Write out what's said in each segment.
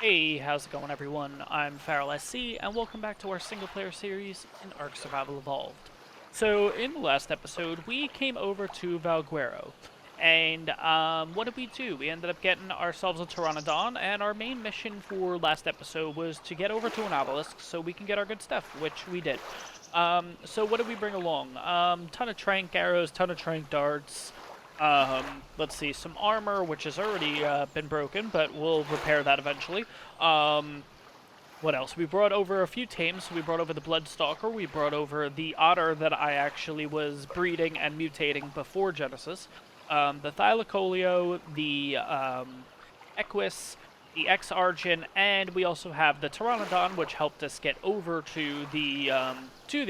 Hey, how's it going everyone? I'm Farrell SC, and welcome back to our single-player series in ARK Survival Evolved. So, in the last episode, we came over to Valguero, and what did we do? We ended up getting ourselves a Pteranodon, and our main mission for last episode was to get over to an obelisk so we can get our good stuff, which we did. So what did we bring along? Ton of trank arrows, ton of trank darts, let's see, some armor, which has already been broken, but we'll repair that eventually. What else? We brought over a few tames. We brought over the Bloodstalker. We brought over the otter that I actually was breeding and mutating before Genesis. The Thylacoleo, the Equus, the X-Argent, and we also have the Pteranodon, which helped us get over to the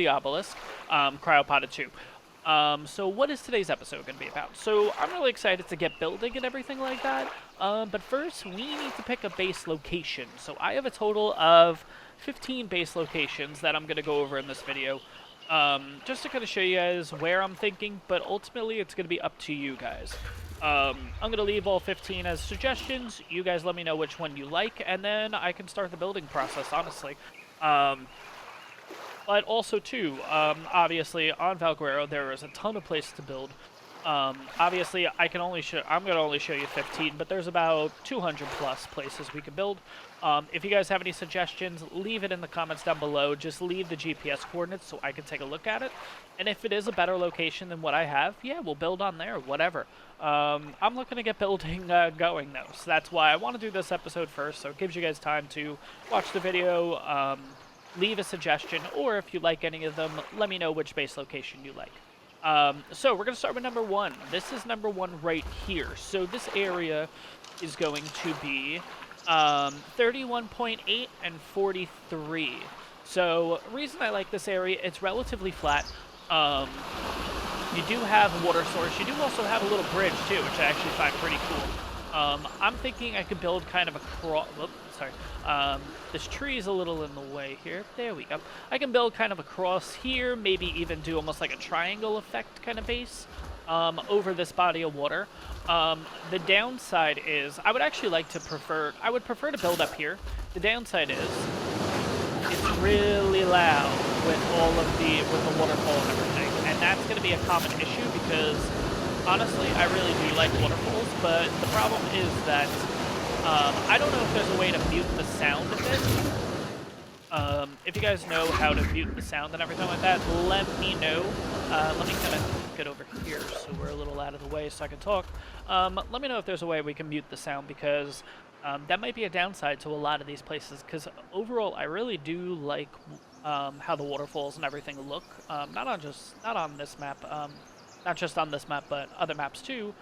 obelisk, Cryopoded 2. So what is today's episode going to be about? So I'm really excited to get building and everything like that, but first we need to pick a base location. So I have a total of 15 base locations that I'm going to go over in this video, just to kind of show you guys where I'm thinking, but ultimately it's going to be up to you guys. I'm going to leave all 15 as suggestions. You guys let me know which one you like, and then I can start the building process, honestly. But also, too, obviously, on Valguero, there is a ton of places to build. Obviously, I'm going to only show you 15, but there's about 200 plus places we can build. If you guys have any suggestions, leave it in the comments down below. Just leave the GPS coordinates so I can take a look at it. And if it is a better location than what I have, yeah, we'll build on there, whatever. I'm looking to get building going, though, so that's why I want to do this episode first, so it gives you guys time to watch the video, leave a suggestion, or if you like any of them, let me know which base location you like. So we're going to start with number 1. This is number 1 right here. So this area is going to be 31.8 and 43. So reason I like this area, it's relatively flat. You do have a water source. You do also have a little bridge too, which I actually find pretty cool. I'm thinking I could build kind of a this tree is a little in the way here. There we go. I can build kind of across here, maybe even do almost like a triangle effect kind of base over this body of water. The downside is I would prefer to build up here. The downside is it's really loud with the waterfall and everything, and that's going to be a common issue because honestly, I really do like waterfalls, but the problem is that I don't know if there's a way to mute the sound of it. If you guys know how to mute the sound and everything like that, let me know. Let me kind of get over here so we're a little out of the way so I can talk. Let me know if there's a way we can mute the sound because that might be a downside to a lot of these places because overall I really do like how the waterfalls and everything look. Not on this map, not just on this map, but other maps too.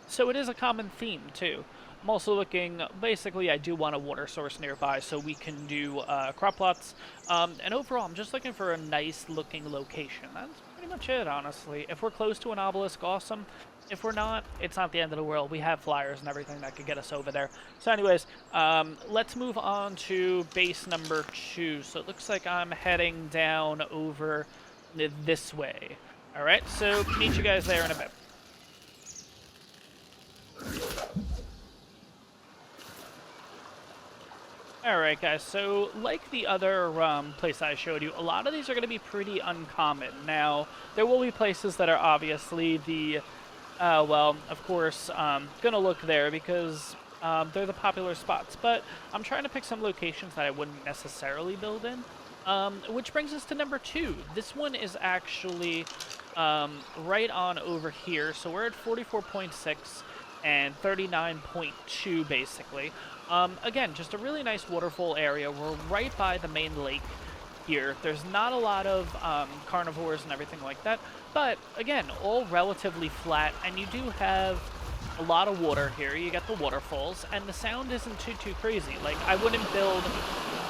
So it is a common theme too. I'm also looking, basically I do want a water source nearby so we can do crop plots. And overall, I'm just looking for a nice looking location. That's pretty much it, honestly. If we're close to an obelisk, awesome. If we're not, it's not the end of the world. We have flyers and everything that could get us over there. So anyways, let's move on to base number 2. So it looks like I'm heading down over this way. Alright, so meet you guys there in a bit. Alright guys, so like the other place I showed you, a lot of these are going to be pretty uncommon. Now, there will be places that are obviously the, well, of course, going to look there because they're the popular spots. But I'm trying to pick some locations that I wouldn't necessarily build in, which brings us to number 2. This one is actually right on over here. So we're at 44.6 and 39.2 basically. Again, just a really nice waterfall area. We're right by the main lake here. There's not a lot of carnivores and everything like that, but again, all relatively flat, and you do have a lot of water here. You get the waterfalls, and the sound isn't too crazy. Like, I wouldn't build...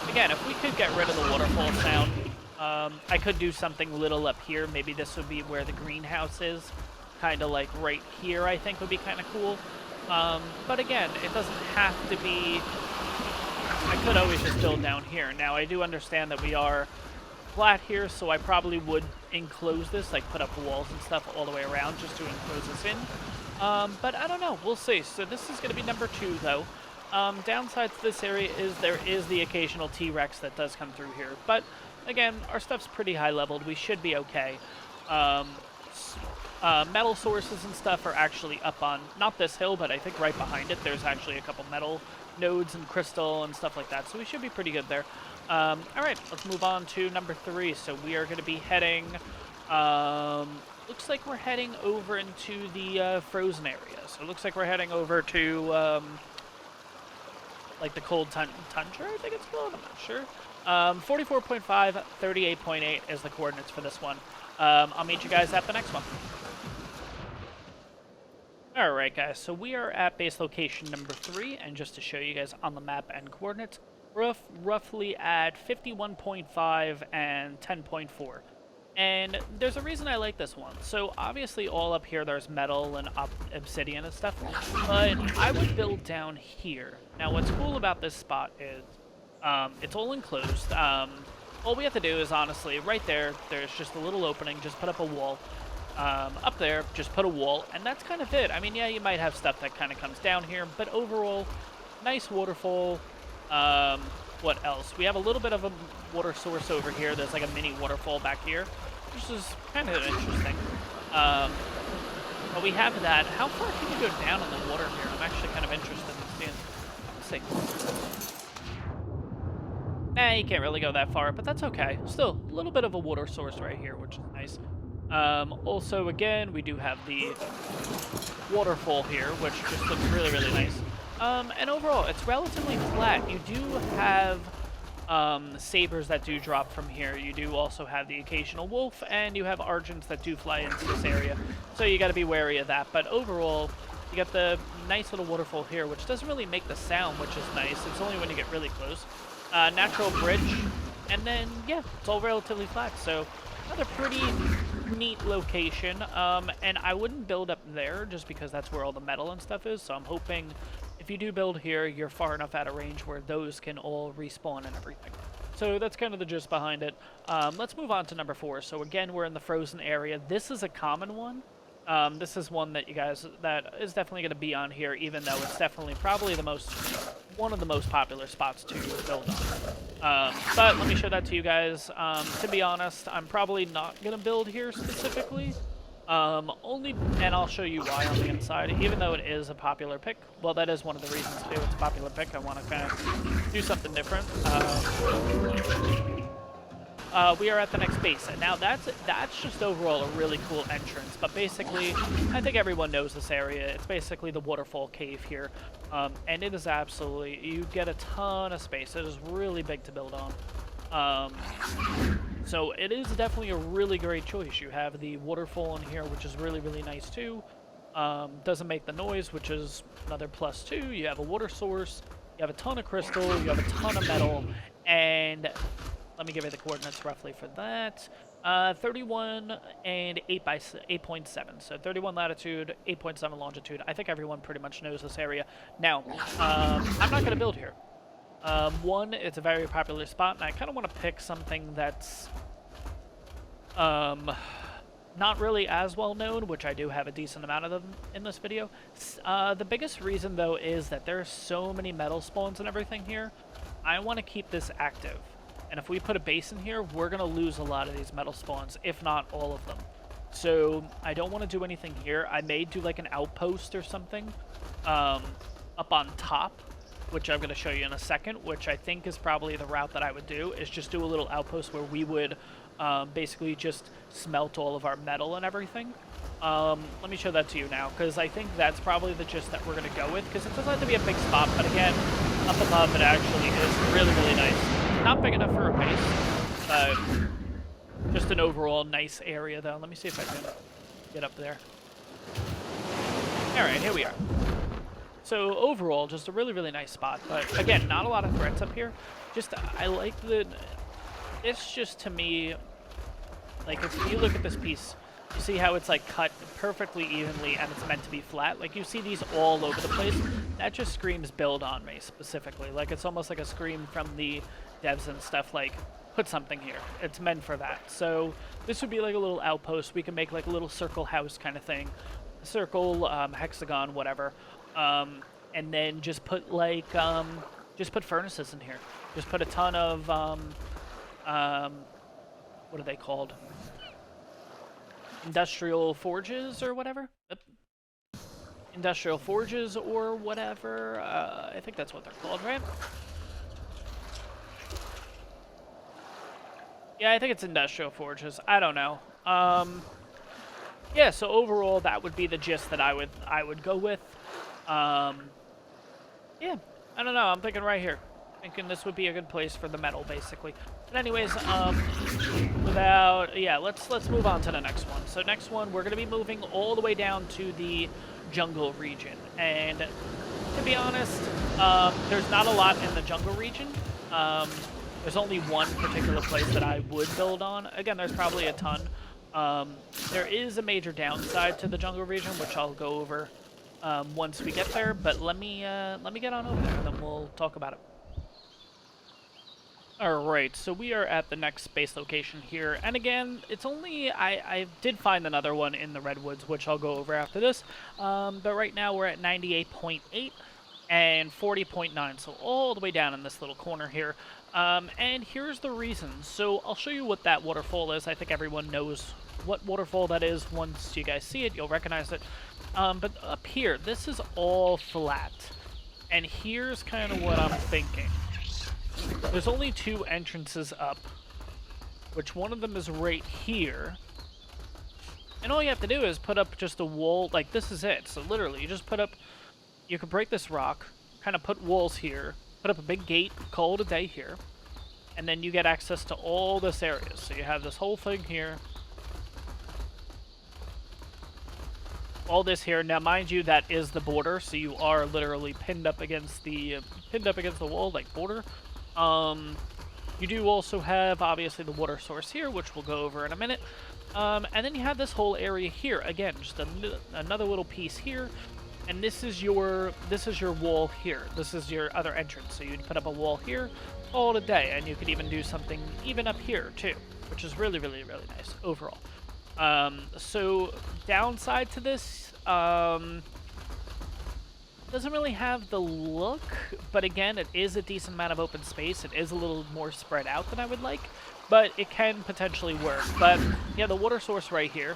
Again, if we could get rid of the waterfall sound, I could do something little up here. Maybe this would be where the greenhouse is. Kind of like right here, I think would be kind of cool. But again, it doesn't have to be... I could always just build down here. Now, I do understand that we are flat here, so I probably would enclose this, like put up walls and stuff all the way around just to enclose this in. But I don't know. We'll see. So this is going to be number 2, though. Downside to this area is there is the occasional T-Rex that does come through here. But, again, our stuff's pretty high leveled. We should be okay. Metal sources and stuff are actually up on, not this hill, but I think right behind it, there's actually a couple metal nodes and crystal and stuff like that. So we should be pretty good there. All right, let's move on to number 3. So we are going to be heading, looks like we're heading over into the frozen area. So it looks like we're heading over to, like the cold tundra, I think it's called, I'm not sure. 44.5, 38.8 is the coordinates for this one. I'll meet you guys at the next one. Alright guys, so we are at base location number 3, and just to show you guys on the map and coordinates, we're roughly at 51.5 and 10.4. And there's a reason I like this one. So obviously all up here there's metal and obsidian and stuff, but I would build down here. Now what's cool about this spot is it's all enclosed. All we have to do is honestly, right there, there's just a little opening, just put up a wall. Up there, just put a wall, and that's kind of it. I mean, yeah, you might have stuff that kind of comes down here, but overall, nice waterfall. What else? We have a little bit of a water source over here. There's like a mini waterfall back here, which is kind of interesting. But we have that. How far can you go down in the water here? I'm actually kind of interested in seeing. Let's see. Nah, you can't really go that far, but that's okay. Still, a little bit of a water source right here, which is nice. Also, again, we do have the waterfall here, which just looks really, really nice. And overall, it's relatively flat. You do have sabers that do drop from here. You do also have the occasional wolf, and you have argents that do fly into this area. So you got to be wary of that. But overall, you got the nice little waterfall here, which doesn't really make the sound, which is nice. It's only when you get really close. Natural bridge, and then, yeah, it's all relatively flat. So another pretty neat location, and I wouldn't build up there just because that's where all the metal and stuff is, so I'm hoping if you do build here, you're far enough out of range where those can all respawn and everything. So that's kind of the gist behind it. Let's move on to number 4. So again, we're in the frozen area. This is a common one. This is one that that is definitely going to be on here, even though it's definitely probably one of the most popular spots to build on. But let me show that to you guys. To be honest, I'm probably not going to build here specifically. And I'll show you why on the inside, even though it is a popular pick. Well, that is one of the reasons too. It's a popular pick. I want to kind of do something different. We are at the next base, and now that's just overall a really cool entrance. But basically, I think everyone knows this area. It's basically the waterfall cave here, and it is absolutely, you get a ton of space. It is really big to build on. So it is definitely a really great choice. You have the waterfall in here, which is really, really nice too. Doesn't make the noise, which is another plus 2. You have a water source, you have a ton of crystal, you have a ton of metal, and let me give you the coordinates roughly for that. 31 and 8.7. So 31 latitude, 8.7 longitude. I think everyone pretty much knows this area. Now, I'm not going to build here. One, it's a very popular spot, and I kind of want to pick something that's not really as well known, which I do have a decent amount of them in this video. The biggest reason, though, is that there are so many metal spawns and everything here. I want to keep this active. And if we put a base in here, we're going to lose a lot of these metal spawns, if not all of them. So I don't want to do anything here. I may do like an outpost or something up on top, which I'm going to show you in a second, which I think is probably the route that I would do, is just do a little outpost where we would basically just smelt all of our metal and everything. Let me show that to you now, because I think that's probably the gist that we're going to go with, because it doesn't have to be a big spot, but again, up above it actually is really, really nice. Not big enough for a base, but just an overall nice area, though. Let me see if I can get up there. All right, here we are. So overall, just a really, really nice spot. But again, not a lot of threats up here. Just, I like it's just, to me, like, if you look at this piece, you see how it's like cut perfectly evenly and it's meant to be flat. Like, you see these all over the place. That just screams build on me specifically. Like, it's almost like a scream from the devs and stuff, like, put something here. It's meant for that. So this would be like a little outpost. We can make like a little circle house kind of thing. Circle, hexagon, whatever. and then just put like just put furnaces in here. Just put a ton of what are they called? Industrial forges or whatever. Industrial forges or whatever. I think that's what they're called, right? Yeah, I think it's industrial forges. I don't know. Yeah, so overall, that would be the gist that I would go with. Yeah, I don't know. I'm thinking right here. Thinking this would be a good place for the metal, basically. But anyways, let's move on to the next one. So next one, we're gonna be moving all the way down to the jungle region, and to be honest, there's not a lot in the jungle region. There's only one particular place that I would build on. Again, there's probably a ton. There is a major downside to the jungle region, which I'll go over once we get there. But let me get on over there, and then we'll talk about it. Alright, so we are at the next base location here, and again, it's only, I did find another one in the Redwoods, which I'll go over after this, but right now we're at 98.8 and 40.9, so all the way down in this little corner here, and here's the reason. So I'll show you what that waterfall is. I think everyone knows what waterfall that is. Once you guys see it, you'll recognize it, but up here, this is all flat, and here's kind of what I'm thinking. There's only two entrances up, which one of them is right here. And all you have to do is put up just a wall, like this is it. So literally, you just put up, you can break this rock, kind of put walls here, put up a big gate, call it a day here, and then you get access to all this area. So you have this whole thing here. All this here. Now, mind you, that is the border, so you are literally pinned up against the wall, like border. You do also have, obviously, the water source here, which we'll go over in a minute. And then you have this whole area here. Again, just another little piece here. And this is your wall here. This is your other entrance. So you'd put up a wall here all day, and you could even do something even up here too, which is really, really, really nice overall. So downside to this, doesn't really have the look, but again, it is a decent amount of open space. It is a little more spread out than I would like, but it can potentially work. But yeah, the water source right here,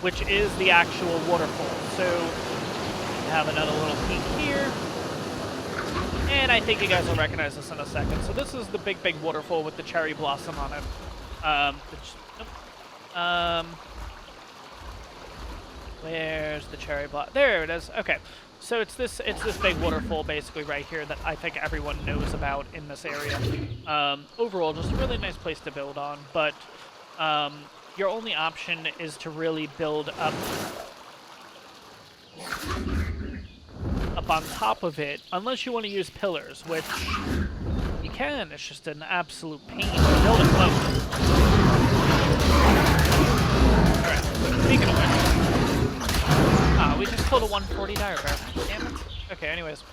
which is the actual waterfall. So you have another little peek here, and I think you guys will recognize this in a second. So this is the big, big waterfall with the cherry blossom on it. Where's the cherry blossom? There it is. Okay, so it's this big waterfall basically right here that I think everyone knows about in this area. Overall, just a really nice place to build on, but your only option is to really build up on top of it, unless you want to use pillars, which you can. It's just an absolute pain to build it close. Alright, speaking of which, we just killed a 140 dire bear. Damn it. Okay, anyways.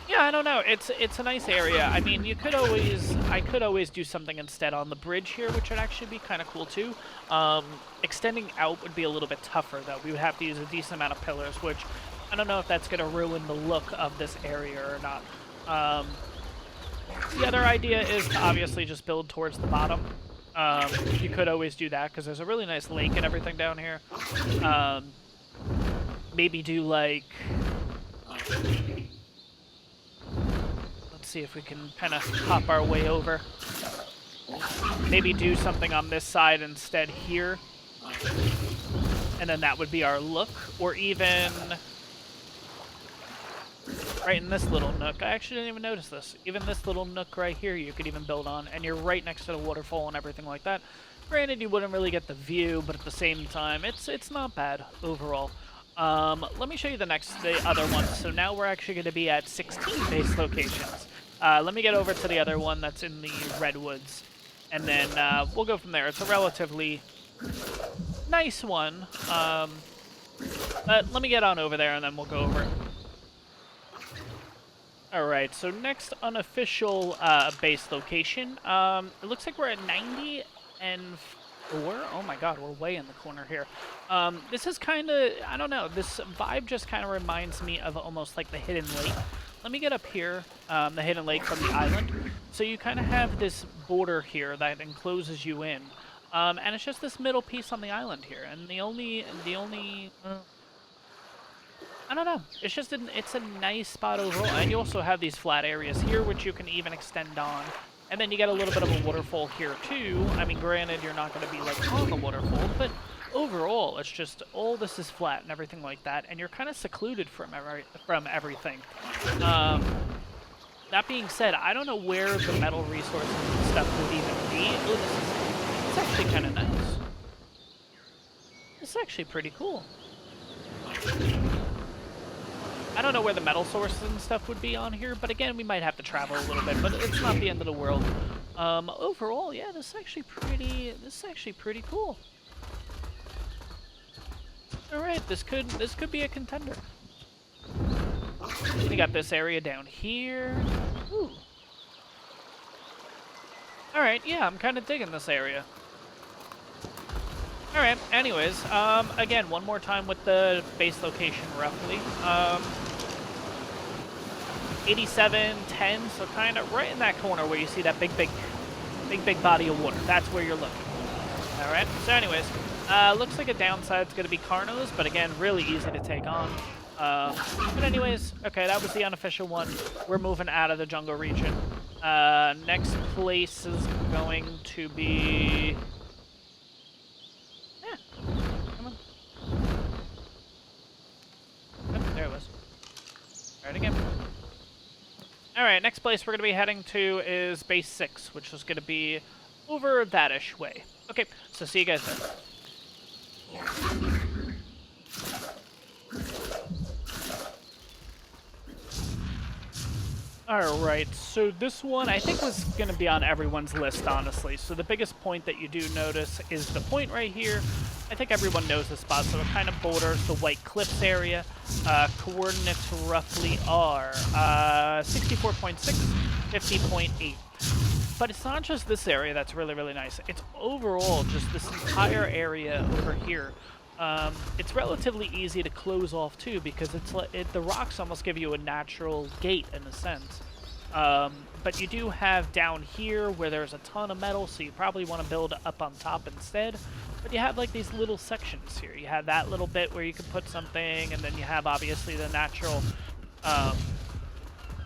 Yeah, I don't know. It's a nice area. I mean, I could always do something instead on the bridge here, which would actually be kind of cool too. Extending out would be a little bit tougher though. We would have to use a decent amount of pillars, which I don't know if that's going to ruin the look of this area or not. The other idea is to obviously just build towards the bottom. You could always do that because there's a really nice lake and everything down here. Maybe do like... Let's see if we can kind of hop our way over. Maybe do something on this side instead here. And then that would be our look. Or even... right in this little nook. I actually didn't even notice this. Even this little nook right here you could even build on, and you're right next to the waterfall and everything like that. Granted, you wouldn't really get the view, but at the same time, it's not bad overall. Let me show you the other one. So now we're actually going to be at 16 base locations. Let me get over to the other one that's in the Redwoods, and then we'll go from there. It's a relatively nice one, but let me get on over there, and then we'll go over it. Alright, so next unofficial base location. It looks like we're at 90 and Oh my god, we're way in the corner here. This is kind of, I don't know, this vibe just kind of reminds me of almost like the Hidden Lake. Let me get up here, the Hidden Lake from the island. So you kind of have this border here that encloses you in. And it's just this middle piece on the island here. And I don't know. It's just it's a nice spot overall. And you also have these flat areas here, which you can even extend on. And then you get a little bit of a waterfall here too. I mean, granted, you're not going to be like on the waterfall, but overall, it's just all this is flat and everything like that. And you're kind of secluded from everything. That being said, I don't know where the metal resources and stuff would even be. Oh, it's actually kind of nice. This is actually pretty cool. I don't know where the metal sources and stuff would be on here, but again, we might have to travel a little bit, but it's not the end of the world. Overall, yeah, this is actually pretty cool. All right, this could be a contender. We got this area down here. Ooh. All right, yeah, I'm kind of digging this area. All right, anyways, again, one more time with the base location, roughly. 87, 10, so kind of right in that corner where you see that big body of water. That's where you're looking. All right, so anyways, looks like a downside's going to be Carnos, but again, really easy to take on. But anyways, okay, that was the unofficial one. We're moving out of the jungle region. Next place is going to be... Come on. Oh, there it was. All right, again. All right, next place we're going to be heading to is base 6, which is going to be over that-ish way. Okay, so see you guys then. Alright, so this one I think was going to be on everyone's list, honestly. So the biggest point that you do notice is the point right here. I think everyone knows the spot, so it kind of borders the White Cliffs area. Coordinates roughly are 64.6, 50.8. But it's not just this area that's really, really nice. It's overall just this entire area over here. It's relatively easy to close off too because the rocks almost give you a natural gate in a sense. But you do have down here where there's a ton of metal, so you probably want to build up on top instead. But you have like these little sections here. You have that little bit where you can put something, and then you have obviously the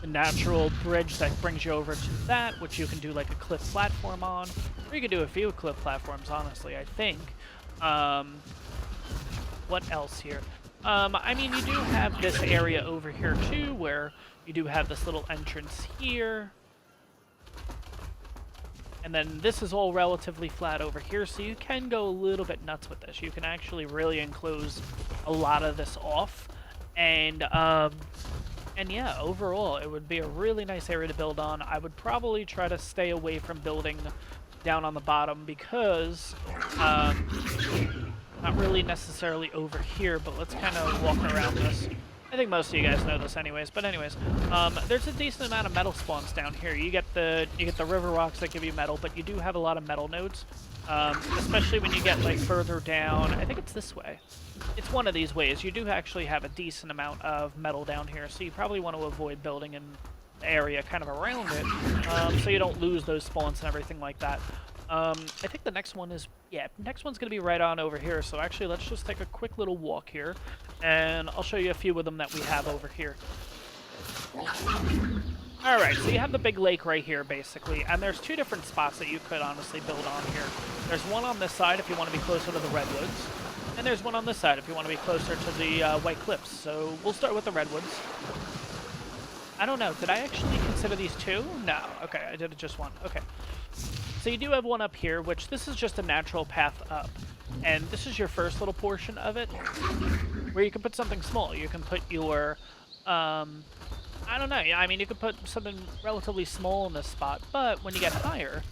natural bridge that brings you over to that, which you can do like a cliff platform on, or you can do a few cliff platforms, honestly, I think. What else here? I mean, you do have this area over here too, where you do have this little entrance here. And then this is all relatively flat over here, so you can go a little bit nuts with this. You can actually really enclose a lot of this off. And yeah, overall, it would be a really nice area to build on. I would probably try to stay away from building down on the bottom because, not really necessarily over here, but let's kind of walk around this. I think most of you guys know this anyways, but anyways, there's a decent amount of metal spawns down here. You get the river rocks that give you metal, but you do have a lot of metal nodes, especially when you get like further down. I think it's this way. It's one of these ways. You do actually have a decent amount of metal down here, so you probably want to avoid building in the area kind of around it, so you don't lose those spawns and everything like that. I think the next one is, yeah, next one's going to be right on over here. So actually, let's just take a quick little walk here, and I'll show you a few of them that we have over here. All right, so you have the big lake right here, basically, and there's two different spots that you could honestly build on here. There's one on this side if you want to be closer to the redwoods, and there's one on this side if you want to be closer to the White Cliffs. So we'll start with the redwoods. I don't know, did I actually consider these two? No, okay, I did just one, okay. So you do have one up here, which this is just a natural path up. And this is your first little portion of it, where you can put something small. You can put your, I don't know, I mean, you could put something relatively small in this spot, but when you get higher,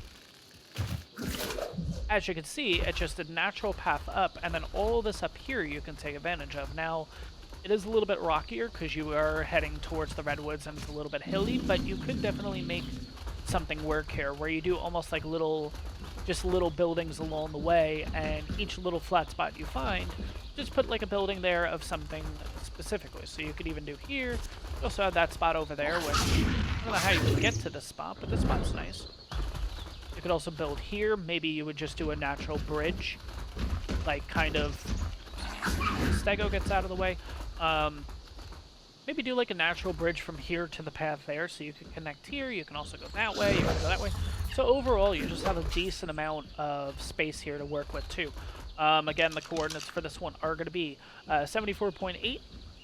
as you can see, it's just a natural path up, and then all this up here you can take advantage of. Now, it is a little bit rockier because you are heading towards the redwoods and it's a little bit hilly, but you could definitely make something work here where you do almost like little just little buildings along the way, and each little flat spot you find, just put like a building there of something specifically. So you could even do here. You also have that spot over there, which I don't know how you would get to this spot, but this spot's nice. You could also build here. Maybe you would just do a natural bridge, like kind of Stego gets out of the way. Maybe do like a natural bridge from here to the path there, so you can connect here. You can also go that way. You can go that way. So overall, you just have a decent amount of space here to work with too. Again, the coordinates for this one are going to be 74.8,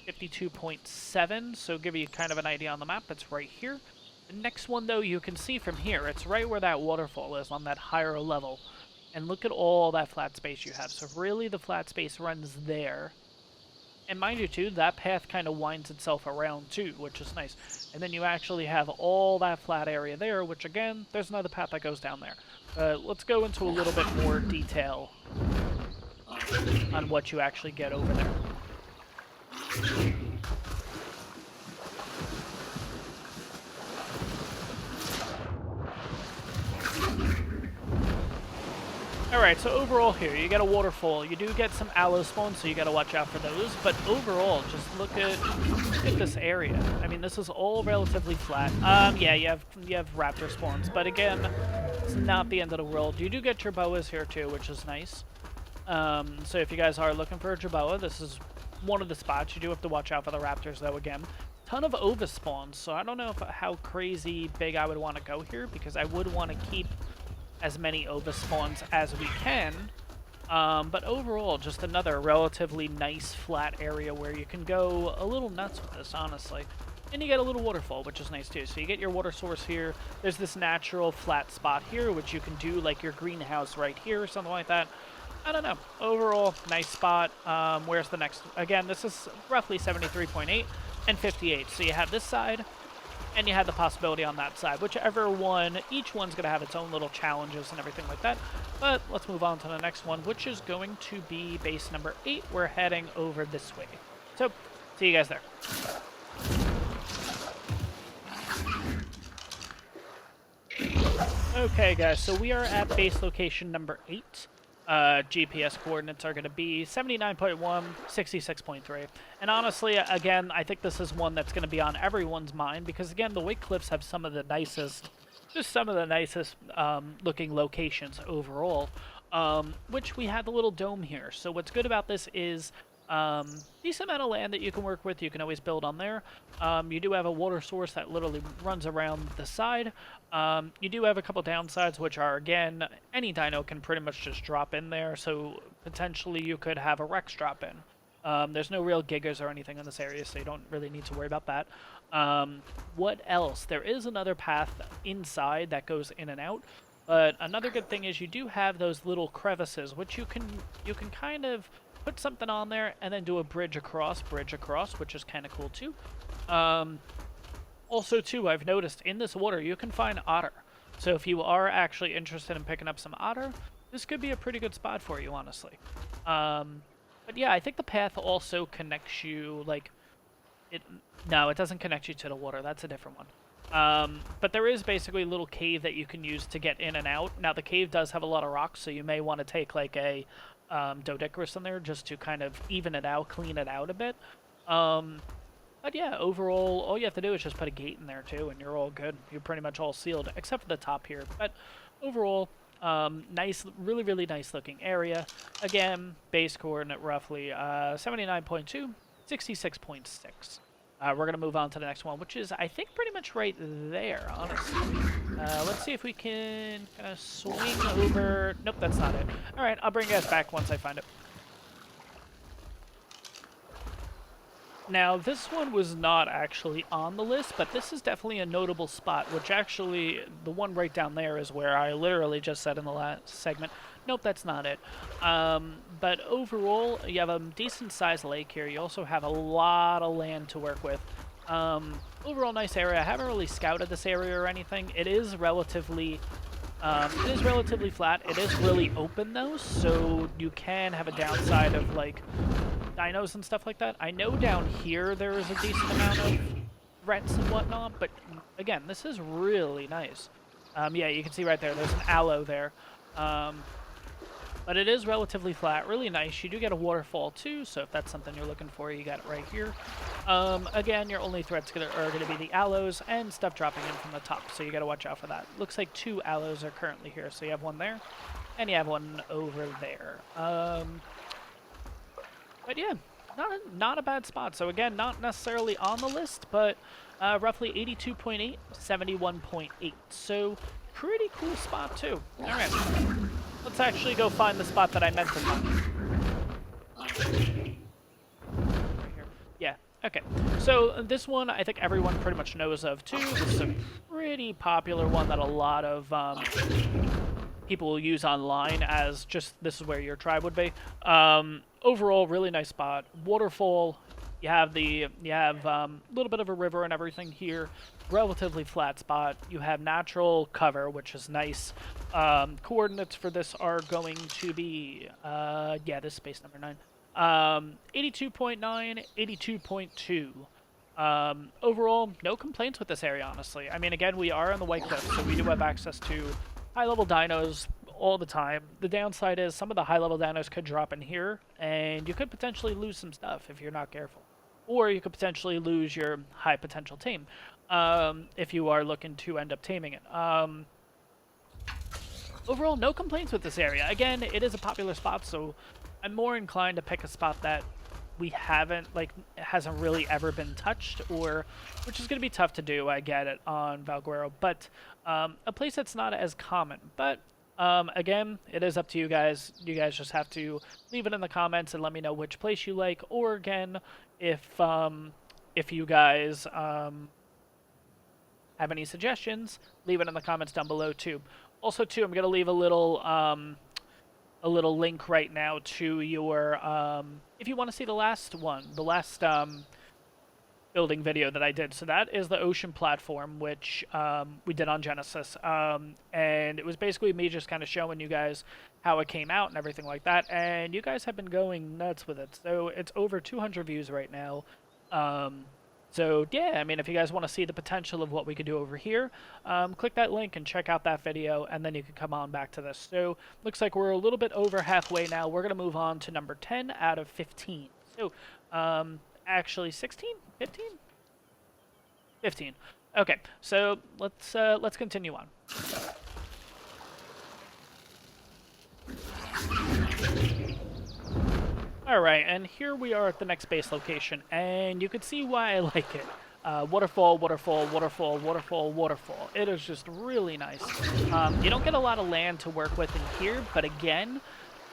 52.7. So give you kind of an idea on the map. It's right here. The next one, though, you can see from here. It's right where that waterfall is on that higher level. And look at all that flat space you have. So really, the flat space runs there. And mind you, too, that path kind of winds itself around, too, which is nice. And then you actually have all that flat area there, which, again, there's another path that goes down there. Let's go into a little bit more detail on what you actually get over there. Alright, so overall here, you get a waterfall. You do get some aloe spawns, so you gotta watch out for those. But overall, just look at this area. I mean, this is all relatively flat. Yeah, you have raptor spawns, but again, it's not the end of the world. You do get jerboas here too, which is nice. So if you guys are looking for a jerboa, this is one of the spots. You do have to watch out for the raptors, though, again. Ton of ova spawns, so I don't know how crazy big I would want to go here, because I would want to keep as many ova spawns as we can, but overall, just another relatively nice flat area where you can go a little nuts with this, honestly. And you get a little waterfall, which is nice too. So you get your water source here. There's this natural flat spot here, which you can do like your greenhouse right here or something like that. I don't know. Overall, nice spot. Where's the next? Again, this is roughly 73.8 and 58. So you have this side, and you have the possibility on that side. Whichever one, each one's going to have its own little challenges and everything like that. But let's move on to the next one, which is going to be base number 8. We're heading over this way. So, see you guys there. Okay, guys, so we are at base location number 8. GPS coordinates are going to be 79.1, 66.3. And honestly, again, I think this is one that's going to be on everyone's mind because, again, the Wake Cliffs have some of the nicest, looking locations overall, which we have the little dome here. So what's good about this is decent amount of land that you can work with. You can always build on there. You do have a water source that literally runs around the side. You do have a couple downsides, which are, again, any dino can pretty much just drop in there, so potentially you could have a Rex drop in. There's no real gigas or anything in this area, so you don't really need to worry about that. What else? There is another path inside that goes in and out, but another good thing is you do have those little crevices, which you can kind of put something on there and then do a bridge across, which is kind of cool too. Also too, I've noticed in this water you can find otter. So if you are actually interested in picking up some otter, this could be a pretty good spot for you, honestly. But yeah, I think the path also connects you, like, no, it doesn't connect you to the water. That's a different one. But there is basically a little cave that you can use to get in and out. Now, the cave does have a lot of rocks, so you may want to take, like, a Doedicurus in there just to kind of even it out, clean it out a bit. But yeah, overall, all you have to do is just put a gate in there too, and you're all good. You're pretty much all sealed, except for the top here. But overall, nice, really, really nice looking area. Again, base coordinate roughly 79.2, 66.6. We're going to move on to the next one, which is, I think, pretty much right there, honestly. Let's see if we can kind of swing over. Nope, that's not it. All right, I'll bring you guys back once I find it. Now, this one was not actually on the list, but this is definitely a notable spot, which actually, the one right down there is where I literally just said in the last segment, nope, that's not it. But overall, you have a decent-sized lake here. You also have a lot of land to work with. Overall, nice area. I haven't really scouted this area or anything. It is relatively flat. It is really open, though, so you can have a downside of, like, dinos and stuff like that. I know down here there is a decent amount of threats and whatnot, but again, this is really nice. Yeah, you can see right there, there's an aloe there. But it is relatively flat, really nice. You do get a waterfall too, so if that's something you're looking for, you got it right here. Again, your only threats are going to be the aloes and stuff dropping in from the top, so you got to watch out for that. Looks like 2 aloes are currently here, so you have one there, and you have one over there. But yeah, not a bad spot. So again, not necessarily on the list, but roughly 82.8, 71.8. So pretty cool spot too. All right. Let's actually go find the spot that I meant to find. Right here. Yeah, okay. So this one, I think everyone pretty much knows of too. This is a pretty popular one that a lot of people will use online as just, this is where your tribe would be. Overall, really nice spot. Waterfall. You have a little bit of a river and everything here. Relatively flat spot. You have natural cover, which is nice. Coordinates for this are going to be, yeah, this is space number 9. 82.9, 82.2. Overall, no complaints with this area, honestly. I mean, again, we are on the White Cliff, so we do have access to high-level dinos all the time. The downside is some of the high-level dinos could drop in here, and you could potentially lose some stuff if you're not careful. Or you could potentially lose your high-potential tame if you are looking to end up taming it. Overall, no complaints with this area. Again, it is a popular spot, so I'm more inclined to pick a spot that we haven't, like, hasn't really ever been touched, or, which is going to be tough to do, I get it, on Valguero, but a place that's not as common. But again, it is up to you guys. You guys just have to leave it in the comments and let me know which place you like, or again, if you guys have any suggestions, leave it in the comments down below too. Also too, I'm gonna leave a little link right now to your if you want to see the last building video that I did. So that is the ocean platform, which we did on Genesis, and it was basically me just kind of showing you guys how it came out and everything like that, and you guys have been going nuts with it. So it's over 200 views right now. So yeah, I mean, if you guys want to see the potential of what we could do over here, click that link and check out that video, and then you can come on back to this. So looks like we're a little bit over halfway now. We're going to move on to number 10 out of 15. So actually 16? 15? 15. Okay, so let's continue on. Alright, and here we are at the next base location, and you can see why I like it. Waterfall, waterfall, waterfall, waterfall, waterfall. It is just really nice. You don't get a lot of land to work with in here, but again,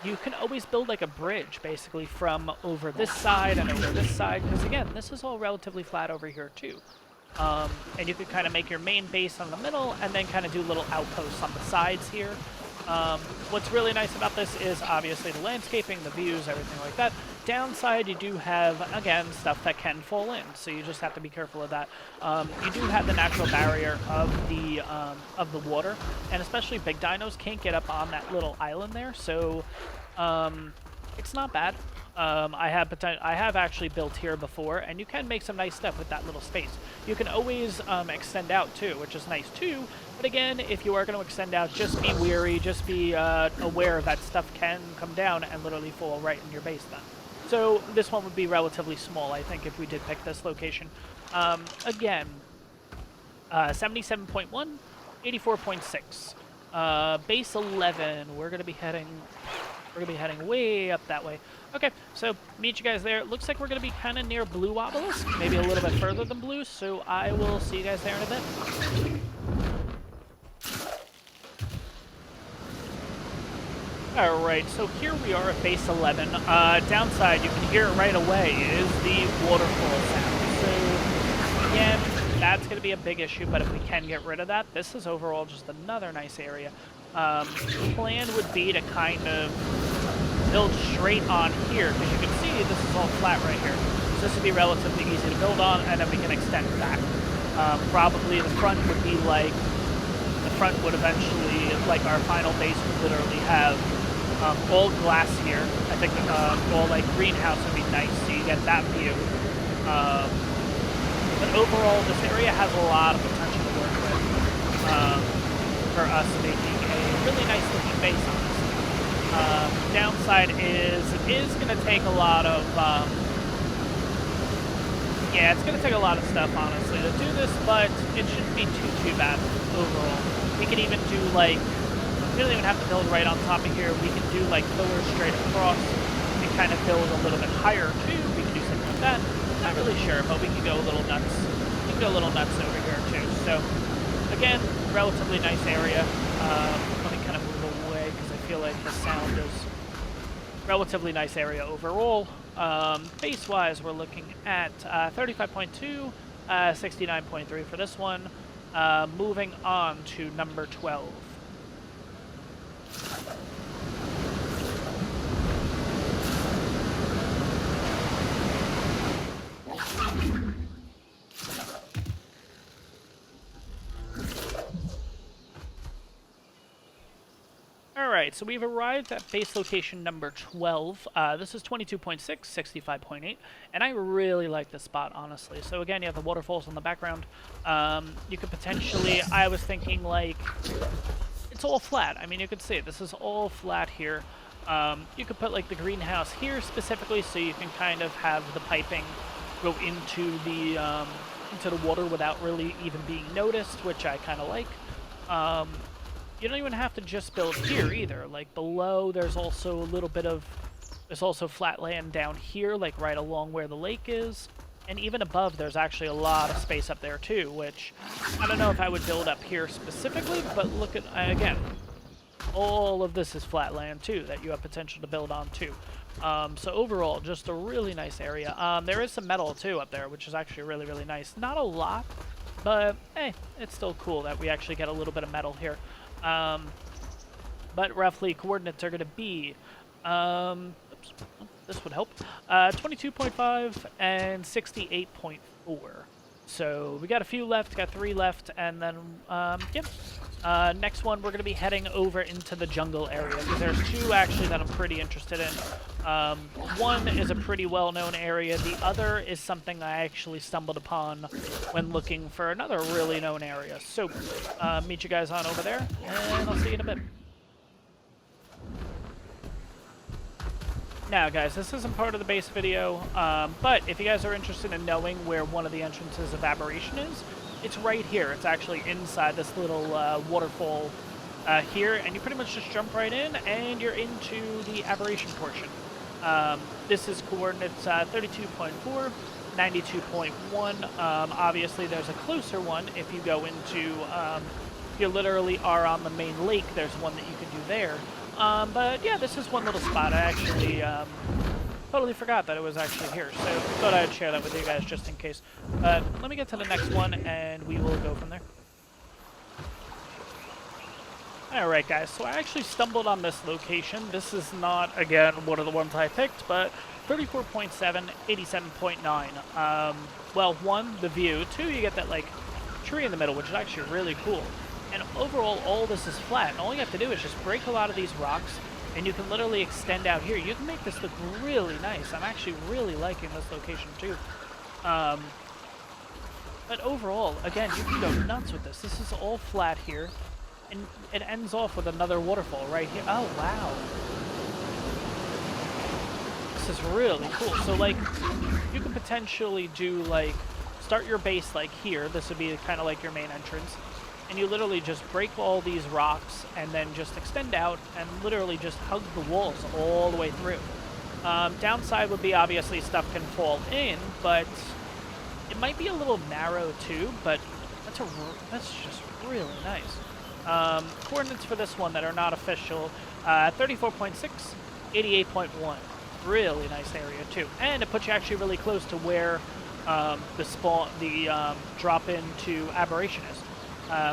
you can always build like a bridge, basically, from over this side and over this side, because again, this is all relatively flat over here too. And you could kind of make your main base on the middle, and then kind of do little outposts on the sides here. What's really nice about this is obviously the landscaping, the views, everything like that. Downside, you do have, again, stuff that can fall in, so you just have to be careful of that. You do have the natural barrier of the water, and especially big dinos can't get up on that little island there, so it's not bad. I have actually built here before, and you can make some nice stuff with that little space. You can always extend out too, which is nice too. But again, if you are going to extend out, just be wary, just be aware that stuff can come down and literally fall right in your base then. So this one would be relatively small, I think, if we did pick this location. Again, 77.1, 84.6. Base 11, we're going to be heading way up that way. Okay, so meet you guys there. It looks like we're going to be kind of near Blue Obelisk, maybe a little bit further than Blue, so I will see you guys there in a bit. Alright, so here we are at base 11. Downside, you can hear it right away, is the waterfall sound. So, again, that's going to be a big issue, but if we can get rid of that, this is overall just another nice area. Plan would be to kind of build straight on here, because you can see this is all flat right here. So this would be relatively easy to build on, and then we can extend back. Probably the front would be like, like our final base would literally have all glass here. I think all like greenhouse would be nice, so you get that view. But overall, this area has a lot of potential to work with for us making a really nice looking base, honestly. Downside is it is going to take a lot of yeah, it's going to take a lot of stuff, honestly, to do this, but it shouldn't be too bad overall. We could even do, like, we don't even have to build right on top of here. We can do, like, pillars straight across and kind of build a little bit higher, too. We can do something like that. Not really sure, but we can go a little nuts. We can go a little nuts over here, too. So, again, relatively nice area. Let me kind of move away because I feel like the sound is relatively nice area overall. Base-wise, we're looking at 35.2, 69.3 for this one. Moving on to number 12. Alright, so we've arrived at base location number 12. This is 22.6, 65.8, and I really like this spot, honestly. So again, you have the waterfalls in the background. You could potentially, I was thinking, like, it's all flat. I mean, you could see it. This is all flat here. You could put, like, the greenhouse here specifically, so you can kind of have the piping go into the water without really even being noticed, which I kind of like. You don't even have to just build here either. Like below, there's also a little bit of, there's also flat land down here, like right along where the lake is. And even above, there's actually a lot of space up there too, which I don't know if I would build up here specifically, but look at, again, all of this is flat land too that you have potential to build on too. So overall, just a really nice area. There is some metal too up there, which is actually really, really nice. Not a lot, but hey, it's still cool that we actually get a little bit of metal here. But roughly coordinates are going to be, oops, this would help, 22.5 and 68.4. So we got a few left, got 3 left, and then, yeah. Next one, we're going to be heading over into the jungle area, because there's 2 actually that I'm pretty interested in. One is a pretty well-known area. The other is something I actually stumbled upon when looking for another really known area. So, meet you guys on over there, and I'll see you in a bit. Now, guys, this isn't part of the base video, but if you guys are interested in knowing where one of the entrances of Aberration is, it's right here. It's actually inside this little waterfall here, and you pretty much just jump right in, and you're into the Aberration portion. This is coordinates 32.4, 92.1. Obviously, there's a closer one if you go into, if you literally are on the main lake, there's one that you can do there. But yeah, this is one little spot. I actually totally forgot that it was actually here, so I thought I'd share that with you guys just in case. But let me get to the next one, and we will go from there. Alright guys, so I actually stumbled on this location. This is not, again, one of the ones I picked, but 34.7, 87.9. Well, 1, the view. 2, you get that, like, tree in the middle, which is actually really cool. And overall, all this is flat, and all you have to do is just break a lot of these rocks, and you can literally extend out here. You can make this look really nice. I'm actually really liking this location, too. But overall, again, you can go nuts with this. This is all flat here. And it ends off with another waterfall right here. Oh, wow. This is really cool. So, like, you can potentially do, like, start your base, like, here. This would be kind of like your main entrance. And you literally just break all these rocks and then just extend out and literally just hug the walls all the way through. Downside would be, obviously, stuff can fall in, but it might be a little narrow, too, but that's just really nice. Coordinates for this one that are not official, 34.6, 88.1. Really nice area too. And it puts you actually really close to where the drop into Aberration is.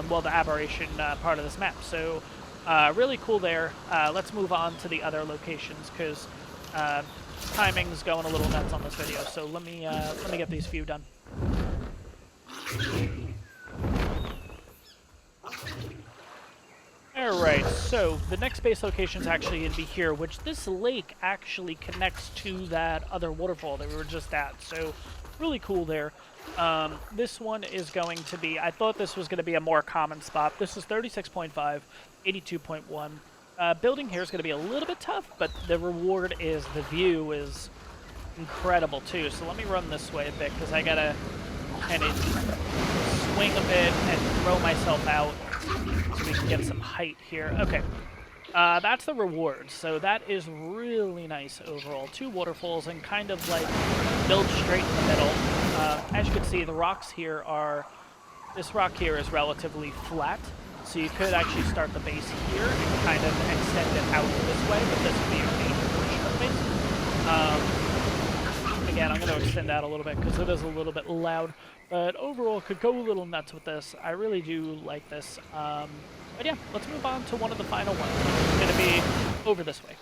Well, the Aberration part of this map. So really cool there. Let's move on to the other locations because timing's going a little nuts on this video. So let me get these few done. Alright, so the next base location is actually going to be here, which this lake actually connects to that other waterfall that we were just at. So really cool there. This one is going to be, I thought this was going to be a more common spot. This is 36.5, 82.1. Building here is going to be a little bit tough, but the reward is the view is incredible too. So let me run this way a bit because I got to kind of swing a bit and throw myself out so we can get some height here. Okay. That's the reward, so that is really nice overall. 2 waterfalls and kind of like build straight in the middle. As you can see, the rocks here are, this rock here is relatively flat, so you could actually start the base here and kind of extend it out this way, but this would be your main portion of the base. Again, I'm going to extend out a little bit because it is a little bit loud, but overall could go a little nuts with this. I really do like this. But yeah, let's move on to one of the final ones. It's going to be over this way.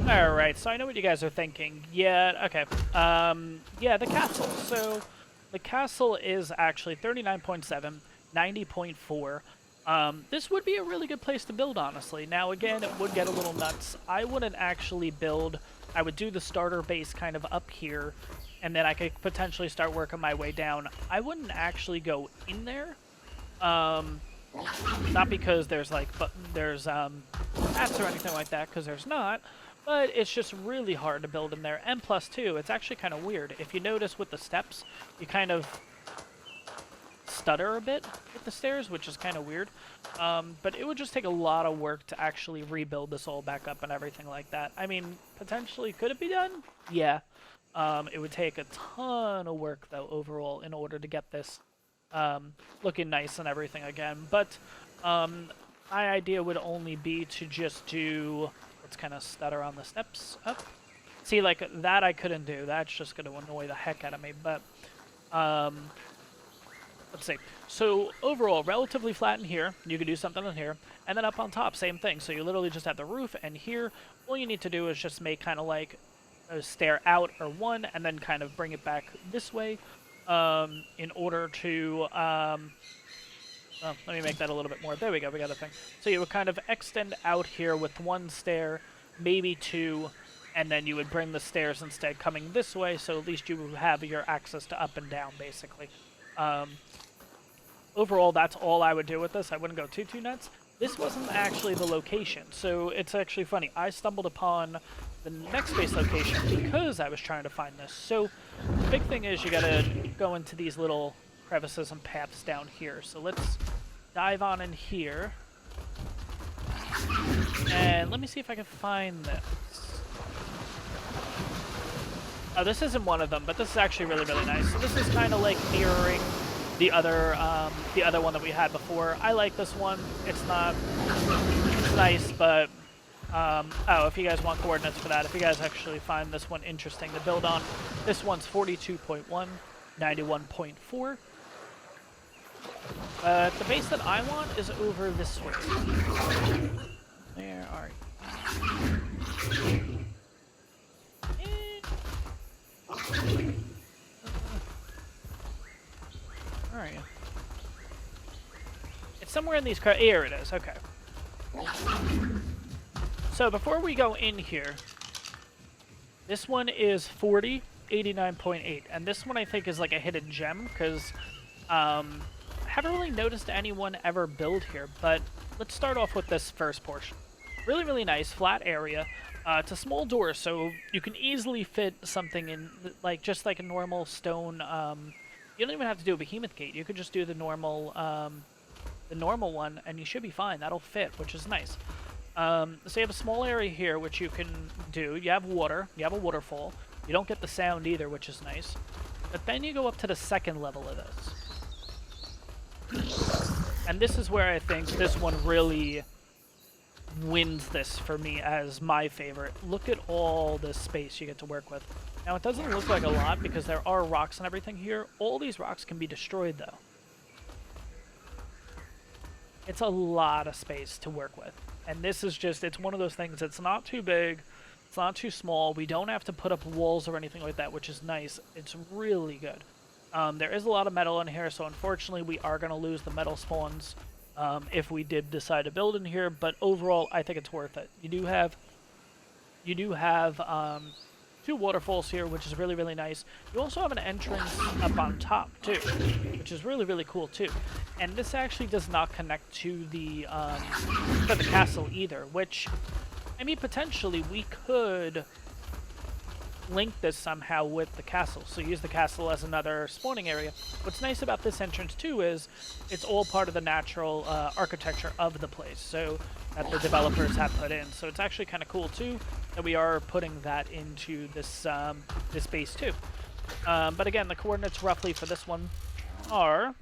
Alright, so I know what you guys are thinking. Yeah, okay. Yeah, the castle. So, the castle is actually 39.7, 90.4. This would be a really good place to build, honestly. Now, again, it would get a little nuts. I wouldn't actually build... I would do the starter base kind of up here, and then I could potentially start working my way down. I wouldn't actually go in there. Not because there's, like, paths or anything like that, because there's not. But it's just really hard to build in there. And plus, too, it's actually kind of weird. If you notice with the steps, you kind of stutter a bit with the stairs, which is kind of weird. But it would just take a lot of work to actually rebuild this all back up and everything like that. I mean, potentially, could it be done? Yeah. It would take a ton of work, though, overall, in order to get this looking nice and everything again. But my idea would only be to just do... Let's kind of stutter on the steps up. See, like, that I couldn't do. That's just going to annoy the heck out of me. But, let's see. So, overall, relatively flat in here. You could do something in here. And then up on top, same thing. So you literally just have the roof, and here, all you need to do is just make kind of like a stair out or one, and then kind of bring it back this way in order to... Oh, let me make that a little bit more. There we go, we got a thing. So you would kind of extend out here with 1 stair, maybe 2, and then you would bring the stairs instead coming this way, so at least you have your access to up and down, basically. Overall, that's all I would do with this. I wouldn't go too nuts. This wasn't actually the location, so it's actually funny. I stumbled upon the next base location because I was trying to find this. So the big thing is you gotta go into these little crevices and paths down here. So let's dive on in here. And let me see if I can find this. Oh, this isn't one of them, but this is actually really, really nice. So this is kind of like mirroring the other one that we had before. I like this one. It's nice, but oh, if you guys want coordinates for that, if you guys actually find this one interesting to build on, this one's 42.1, 91.4. The base that I want is over this way. Where are you? Where are you? It's somewhere in these here it is, okay. So before we go in here, this one is 40, 89.8, and this one I think is like a hidden gem, because I haven't really noticed anyone ever build here, but let's start off with this first portion. Really, really nice, flat area. It's a small door, so you can easily fit something in, like just like a normal stone. You don't even have to do a behemoth gate. You could just do the normal one, and you should be fine. That'll fit, which is nice. So you have a small area here, which you can do. You have water. You have a waterfall. You don't get the sound either, which is nice. But then you go up to the second level of this. And this is where I think this one really wins this for me as my favorite. Look at all this space you get to work with. Now, it doesn't look like a lot because there are rocks and everything here. All these rocks can be destroyed, though. It's a lot of space to work with. And this is just, it's one of those things, it's not too big, it's not too small. We don't have to put up walls or anything like that, which is nice. It's really good. There is a lot of metal in here, so unfortunately we are going to lose the metal spawns if we did decide to build in here, but overall I think it's worth it. You do have you do have two waterfalls here, which is really, really nice. You also have an entrance up on top, too, which is really, really cool, too. And this actually does not connect to the castle either, which, I mean, potentially we could link this somehow with the castle, so use the castle as another spawning area. What's nice about this entrance too is it's all part of the natural architecture of the place, so that the developers have put in. So it's actually kind of cool too that we are putting that into this this base too. But again, the coordinates roughly for this one are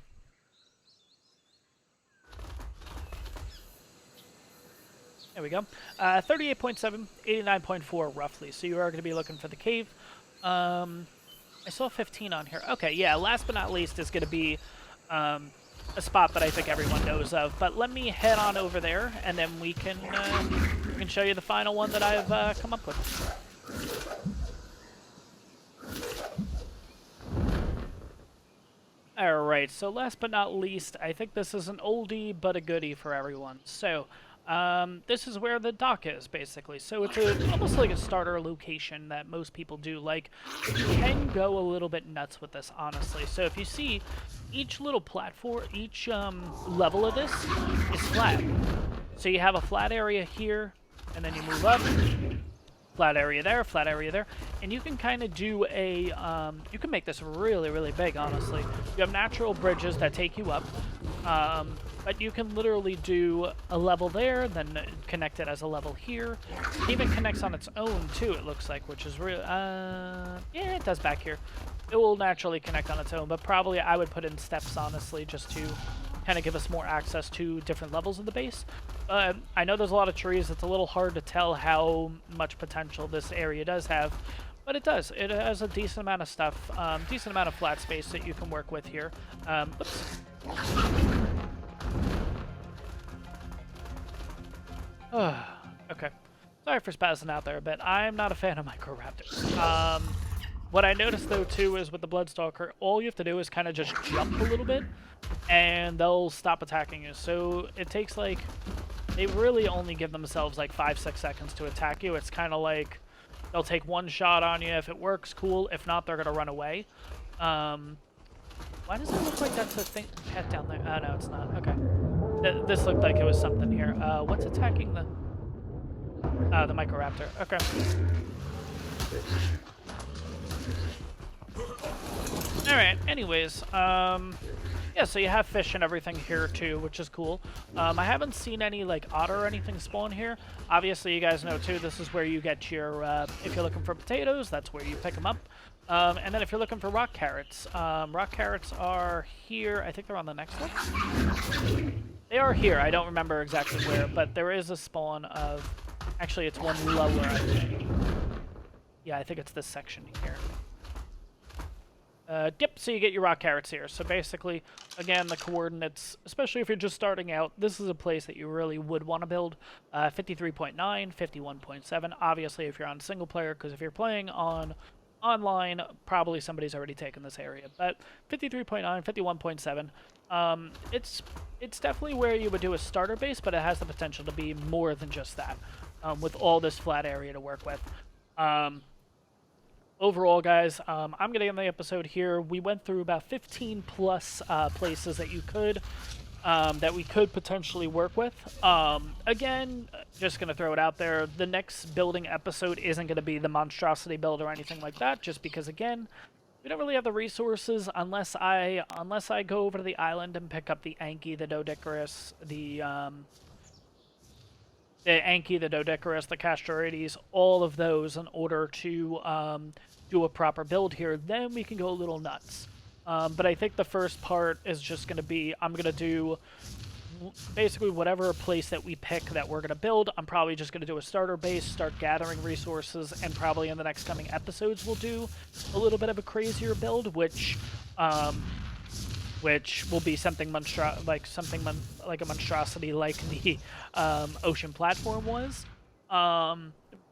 there we go. 38.7, 89.4 roughly. So you are going to be looking for the cave. I saw 15 on here. Okay, yeah, last but not least is going to be a spot that I think everyone knows of. But let me head on over there, and then we can show you the final one that I've come up with. Alright, so last but not least, I think this is an oldie but a goodie for everyone. So, this is where the dock is, basically. So it's almost like a starter location that most people do. Like, you can go a little bit nuts with this, honestly. So if you see, each little platform, each level of this is flat. So you have a flat area here, and then you move up. Flat area there, and you can kind of do a, you can make this really, really big, honestly. You have natural bridges that take you up, but you can literally do a level there, then connect it as a level here. It even connects on its own, too, it looks like, which is really, yeah, it does back here. It will naturally connect on its own, but probably I would put in steps, honestly, just to kind of give us more access to different levels of the base. I know there's a lot of trees. It's a little hard to tell how much potential this area does have, but it does. It has a decent amount of stuff, decent amount of flat space that you can work with here. Oops. Okay. Sorry for spazzing out there a bit. I'm not a fan of microraptors. What I noticed, though, too, is with the Bloodstalker, all you have to do is kind of just jump a little bit, and they'll stop attacking you. So it takes, like, they really only give themselves, like, 5-6 seconds to attack you. It's kind of like they'll take one shot on you. If it works, cool. If not, they're going to run away. Why does it look like that's a thing pet down there? Oh, no, it's not. Okay. This looked like it was something here. What's attacking the Microraptor? Okay. Alright, anyways, yeah, so you have fish and everything here too, which is cool. I haven't seen any, like, otter or anything spawn here. Obviously, you guys know too, this is where you get your, if you're looking for potatoes, that's where you pick them up. And then if you're looking for rock carrots are here. I think they're on the next one. They are here. I don't remember exactly where, but there is a spawn of, actually, it's one lower, I think. Yeah, I think it's this section here. Yep, so you get your rock carrots here. So basically, again, the coordinates, especially if you're just starting out, this is a place that you really would want to build. 53.9, 51.7, obviously if you're on single player, because if you're playing on online, probably somebody's already taken this area. But 53.9, 51.7, it's definitely where you would do a starter base, but it has the potential to be more than just that, with all this flat area to work with. Overall, guys, I'm going to end the episode here. We went through about 15 plus places that that we could potentially work with. Again, just going to throw it out there. The next building episode isn't going to be the monstrosity build or anything like that, just because, again, we don't really have the resources unless I go over to the island and pick up the Anki, the Doedicurus, the Anki, the Doedicurus, the Castorides, all of those in order to do a proper build here. Then we can go a little nuts. But I think the first part is just going to be, I'm going to do basically whatever place that we pick that we're going to build. I'm probably just going to do a starter base, start gathering resources, and probably in the next coming episodes we'll do a little bit of a crazier build, which will be something like a monstrosity like the ocean platform was.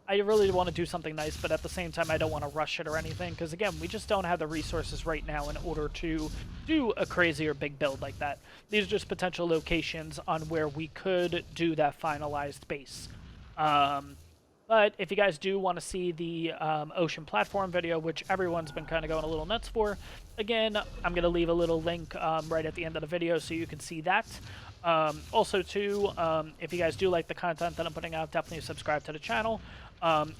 I really want to do something nice, but at the same time I don't want to rush it or anything, because again, we just don't have the resources right now in order to do a crazier big build like that. These are just potential locations on where we could do that finalized base. But if you guys do want to see the ocean platform video, which everyone's been kind of going a little nuts for, again, I'm going to leave a little link right at the end of the video so you can see that. Also, too, if you guys do like the content that I'm putting out, definitely subscribe to the channel.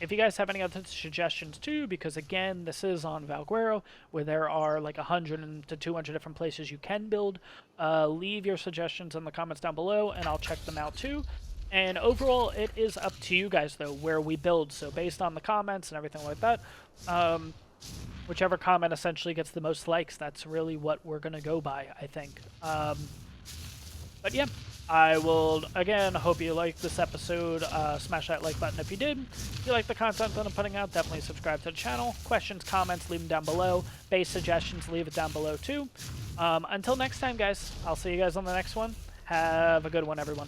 If you guys have any other suggestions, too, because, again, this is on Valguero, where there are like 100 to 200 different places you can build, leave your suggestions in the comments down below, and I'll check them out, too. And overall, it is up to you guys, though, where we build. So based on the comments and everything like that, whichever comment essentially gets the most likes, that's really what we're going to go by, I think. But yeah, I will, again, hope you liked this episode. Smash that like button if you did. If you like the content that I'm putting out, definitely subscribe to the channel. Questions, comments, leave them down below. Base suggestions, leave it down below, too. Until next time, guys, I'll see you guys on the next one. Have a good one, everyone.